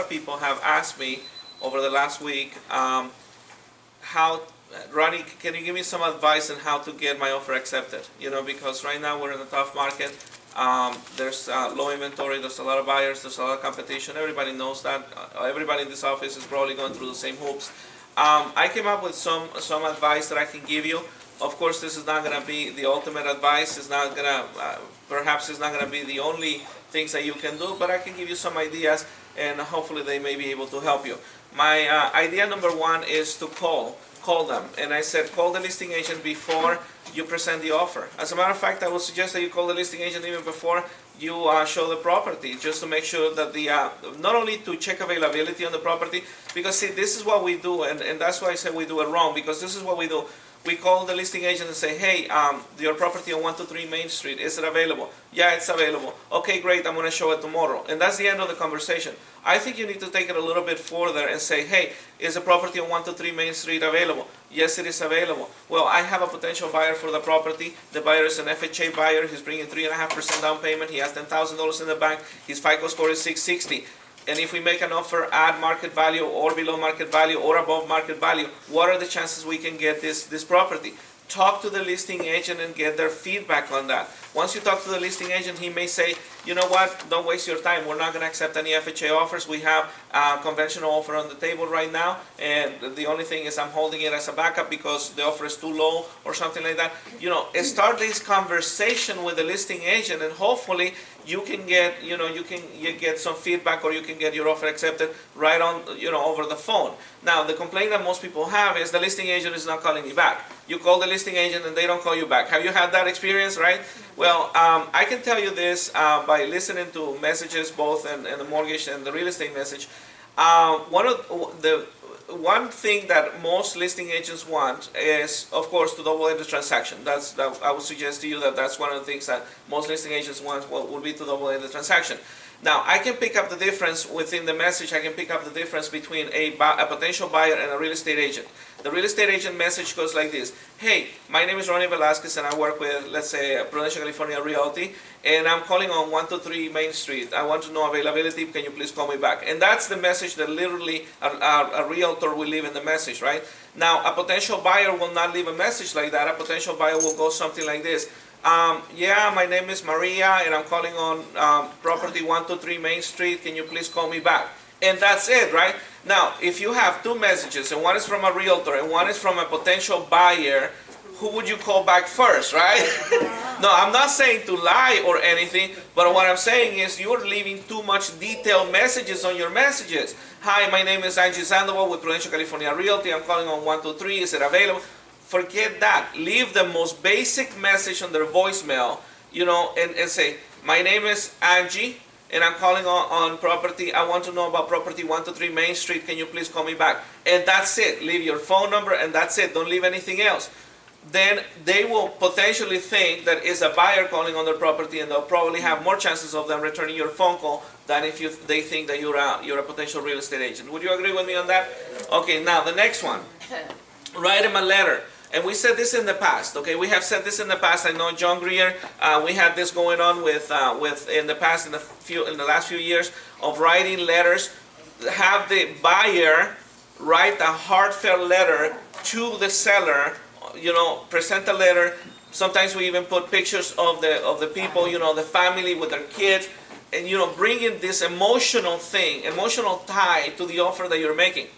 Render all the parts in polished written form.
of people have asked me over the last week, how, Ronnie, can you give me some advice on how to get my offer accepted? Because right now we're in a tough market. There's low inventory, there's a lot of buyers, there's a lot of competition. Everybody knows that. Everybody in this office is probably going through the same hoops. I came up with some advice that I can give you. Of course, this is not going to be the ultimate advice. It's not going to, perhaps it's not going to be the only things that you can do, but I can give you some ideas, and hopefully they may be able to help you. My idea number one is to call them. And I said, call the listing agent before you present the offer. As a matter of fact, I would suggest that you call the listing agent even before you show the property, just to make sure that not only to check availability on the property, because see, this is what we do, and that's why I said we do it wrong, because this is what we do. We call the listing agent and say, hey, your property on 123 Main Street, is it available? Yeah, it's available. Okay, great, I'm going to show it tomorrow. And that's the end of the conversation. I think you need to take it a little bit further and say, hey, is the property on 123 Main Street available? Yes, it is available. Well, I have a potential buyer for the property. The buyer is an FHA buyer. He's bringing 3.5% down payment. He has $10,000 in the bank. His FICO score is 660. And if we make an offer at market value or below market value or above market value, what are the chances we can get this property? Talk to the listing agent and get their feedback on that. Once you talk to the listing agent, he may say, you know what, don't waste your time. We're not going to accept any FHA offers. We have a conventional offer on the table right now, and the only thing is I'm holding it as a backup because the offer is too low or something like that. Start this conversation with the listing agent, and hopefully you can get, you get some feedback, or you can get your offer accepted right on, over the phone. Now, the complaint that most people have is the listing agent is not calling you back. You call the listing agent and they don't call you back. Have you had that experience, right? Well, I can tell you this by listening to messages, both in the mortgage and the real estate message. One thing that most listing agents want is, of course, to double in the transaction. I would suggest to you that that's one of the things that most listing agents want, would be to double in the transaction. Now, I can pick up the difference within the message. I can pick up the difference between a potential buyer and a real estate agent. The real estate agent message goes like this. Hey, my name is Ronnie Velasquez, and I work with, let's say, Prudential California Realty, and I'm calling on 123 Main Street. I want to know availability. Can you please call me back? And that's the message that literally a realtor will leave in the message, right? Now, a potential buyer will not leave a message like that. A potential buyer will go something like this. Yeah, my name is Maria, and I'm calling on property 123 Main Street. Can you please call me back? And that's it, right? Now, if you have two messages, and one is from a realtor and one is from a potential buyer, who would you call back first, right? No, I'm not saying to lie or anything, but what I'm saying is you're leaving too much detailed messages on your messages. Hi, my name is Angie Sandoval with Prudential California Realty. I'm calling on 123. Is it available? Forget that. Leave the most basic message on their voicemail, and say, my name is Angie, and I'm calling on property. I want to know about property 123 Main Street. Can you please call me back? And that's it. Leave your phone number, and that's it. Don't leave anything else. Then they will potentially think that it's a buyer calling on their property, and they'll probably have more chances of them returning your phone call than if they think that you're a potential real estate agent. Would you agree with me on that? Okay, now the next one. Write them a letter. And we said this in the past, okay? We have said this in the past. I know John Greer, we had this going on with in the past, in the last few years, of writing letters. Have the buyer write a heartfelt letter to the seller. Present a letter. Sometimes we even put pictures of the people, the family with their kids, and bring in this emotional tie to the offer that you're making.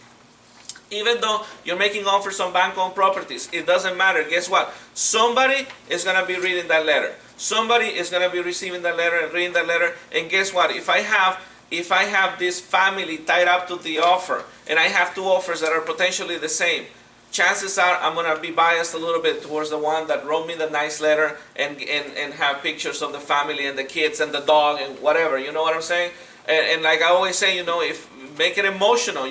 Even though you're making offers on bank-owned properties, it doesn't matter. Guess what? Somebody is going to be reading that letter. Somebody is going to be receiving that letter and reading that letter. And guess what? If I have this family tied up to the offer, and I have two offers that are potentially the same, chances are I'm going to be biased a little bit towards the one that wrote me the nice letter and have pictures of the family and the kids and the dog and whatever. You know what I'm saying? And like I always say, if make it emotional,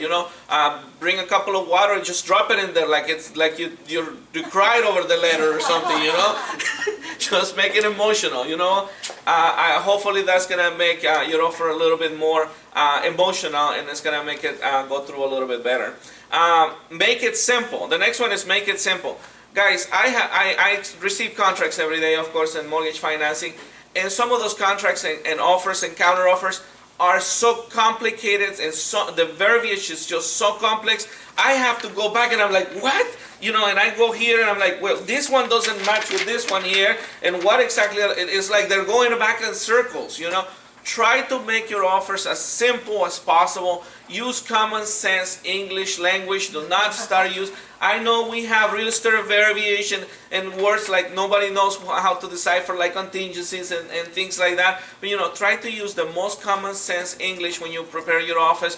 bring a couple of water and just drop it in there like it's like you cried over the letter or something, Just make it emotional, hopefully that's gonna make your offer a little bit more emotional, and it's gonna make it go through a little bit better. Make it simple. The next one is make it simple. Guys, I receive contracts every day, of course, in mortgage financing, and some of those contracts and offers and counter offers are so complicated, and so the verbiage is just so complex. I have to go back and I'm like, what? You know, and I go here and I'm like, well, this one doesn't match with this one here, and what exactly? It's like they're going back in circles, you know. Try to make your offers as simple as possible. Use common sense English language. Do not start use. I know we have real estate variation and words like nobody knows how to decipher, like contingencies and things like that. But you know, try to use the most common sense English when you prepare your offers.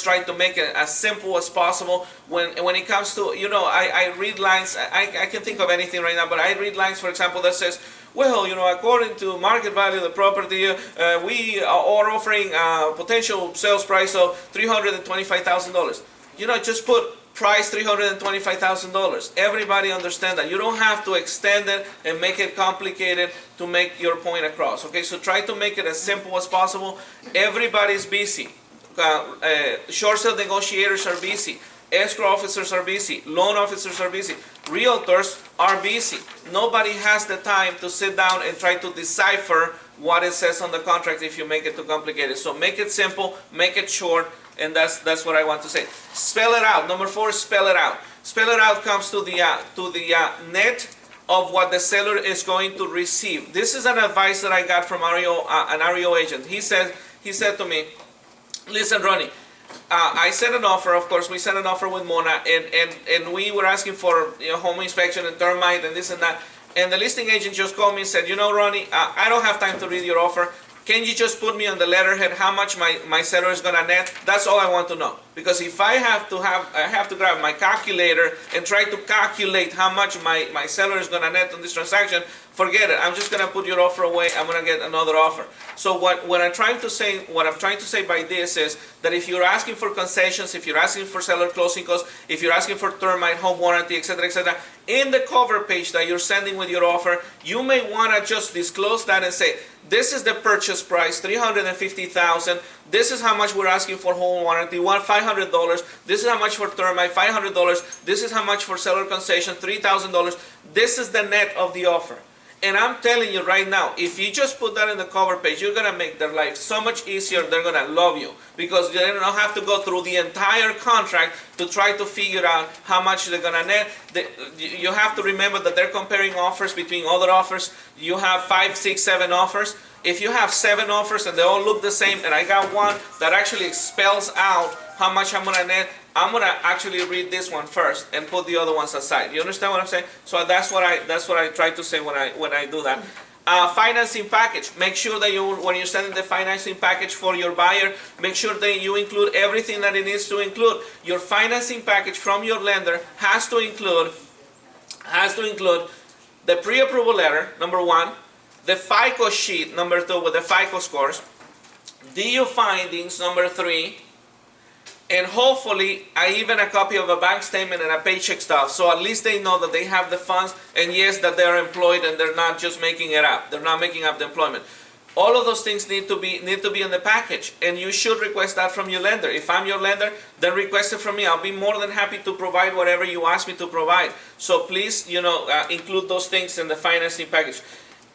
Try to make it as simple as possible. When it comes to, you know, I read lines. I can think of anything right now, but I read lines, for example, that says, well, you know, according to market value of the property, we are offering a potential sales price of $325,000. You know, just put price $325,000. Everybody understand that. You don't have to extend it and make it complicated to make your point across. Okay, so try to make it as simple as possible. Everybody's busy. Short sale negotiators are busy. Escrow officers are busy. Loan officers are busy. Realtors are busy. Nobody has the time to sit down and try to decipher what it says on the contract if you make it too complicated. So make it simple, make it short, and that's what I want to say. Spell it out. Number 4, spell it out. Spell it out comes to the net of what the seller is going to receive. This is an advice that I got from an REO agent. He said to me, listen, Ronnie, I sent an offer. Of course, we sent an offer with Mona, and we were asking for, you know, home inspection and termite and this and that. And the listing agent just called me and said, you know, Ronnie, I don't have time to read your offer. Can you just put me on the letterhead how much my seller is gonna net? That's all I want to know. Because if I have to grab my calculator and try to calculate how much my seller is gonna net on this transaction, forget it. I'm just gonna put your offer away. I'm gonna get another offer. So what I'm trying to say by this is that if you're asking for concessions, if you're asking for seller closing costs, if you're asking for termite, home warranty, etc., in the cover page that you're sending with your offer, you may want to just disclose that and say, this is the purchase price, $350,000. This is how much we're asking for home warranty, $500. This is how much for termite, $500. This is how much for seller concession, $3,000. This is the net of the offer. And I'm telling you right now, if you just put that in the cover page, you're going to make their life so much easier. They're going to love you because they don't have to go through the entire contract to try to figure out how much they're going to net. You have to remember that they're comparing offers between other offers. You have 5, 6, 7 offers. If you have 7 offers and they all look the same, and I got one that actually spells out how much I'm going to net, I'm going to actually read this one first and put the other ones aside. You understand what I'm saying? So that's what I try to say when I do that. Financing package. Make sure that when you're sending the financing package for your buyer, make sure that you include everything that it needs to include. Your financing package from your lender has to include the pre-approval letter, number 1, the FICO sheet, number 2, with the FICO scores, DU findings, number 3, and hopefully even a copy of a bank statement and a paycheck stub, so at least they know that they have the funds, and yes, that they're employed and they're not just making it up. They're not making up the employment. All of those things need to be in the package, and you should request that from your lender. If I'm your lender, then request it from me. I'll be more than happy to provide whatever you ask me to provide. So please, include those things in the financing package.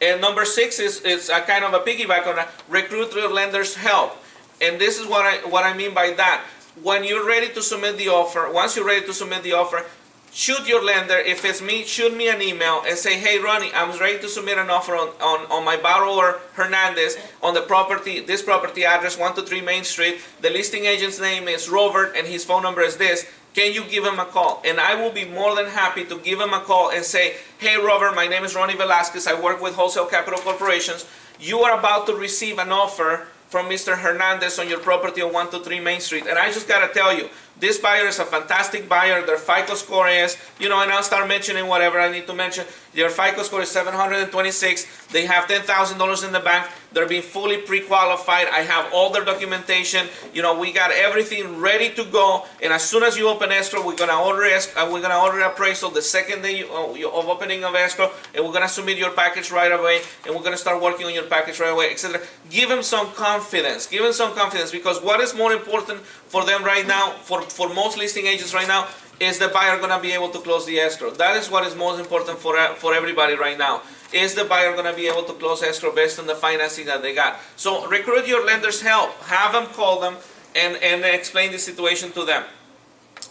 And number 6 is a kind of a piggyback on that. Recruit your lender's help, and this is what I mean by that. When you're ready to submit the offer, once you're ready to submit the offer, shoot your lender. If it's me, shoot me an email and say, hey Ronnie, I'm ready to submit an offer on my borrower Hernandez on the property, this property address, 123 Main Street. The listing agent's name is Robert and his phone number is this. Can you give him a call? And I will be more than happy to give him a call and say, hey Robert, my name is Ronnie Velasquez. I work with Wholesale Capital Corporations. You are about to receive an offer from Mr. Hernandez on your property on 123 Main Street. And I just gotta tell you, this buyer is a fantastic buyer. Their FICO score is, and I'll start mentioning whatever I need to mention. Their FICO score is 726. They have $10,000 in the bank. They're being fully pre-qualified. I have all their documentation. We got everything ready to go. And as soon as you open escrow, we're gonna order appraisal the second day of opening of escrow, and we're gonna submit your package right away, and we're gonna start working on your package right away, etc. Give them some confidence. Give them some confidence, because what is more important for them right now, for most listing agents right now, is the buyer going to be able to close the escrow. That is what is most important for everybody right now. is the buyer gonna be able to close escrow based on the financing that they got? So recruit your lender's help, have them call them and explain the situation to them.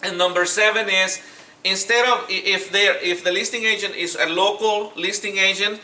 And number 7 is, instead of, if the listing agent is a local listing agent,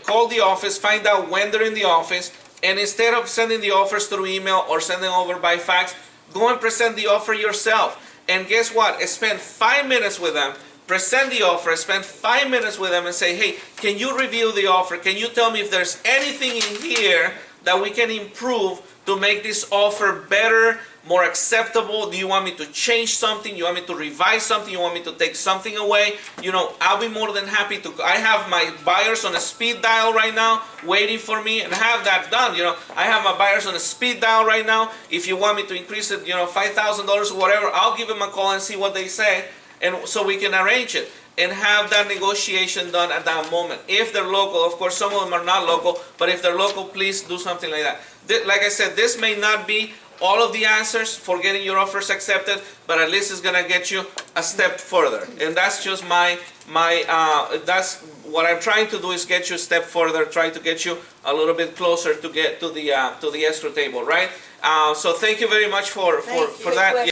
call the office, find out when they're in the office, and instead of sending the offers through email or sending over by fax, go and present the offer yourself. And guess what? Spend 5 minutes with them, present the offer, spend 5 minutes with them and say, hey, can you review the offer? Can you tell me if there's anything in here that we can improve to make this offer better, more acceptable? Do you want me to change something? You want me to revise something? You want me to take something away? You know, I'll be more than happy to. I have my buyers on a speed dial right now waiting for me and have that done. You know, I have my buyers on a speed dial right now. If you want me to increase it, you know, $5,000 or whatever, I'll give them a call and see what they say, and so we can arrange it and have that negotiation done at that moment. If they're local, of course, some of them are not local, but if they're local, please do something like that. Like I said, this may not be all of the answers for getting your offers accepted, but at least it's gonna get you a step further. And that's just that's what I'm trying to do, is get you a step further, try to get you a little bit closer to get to the escrow table, right? So thank you very much for that.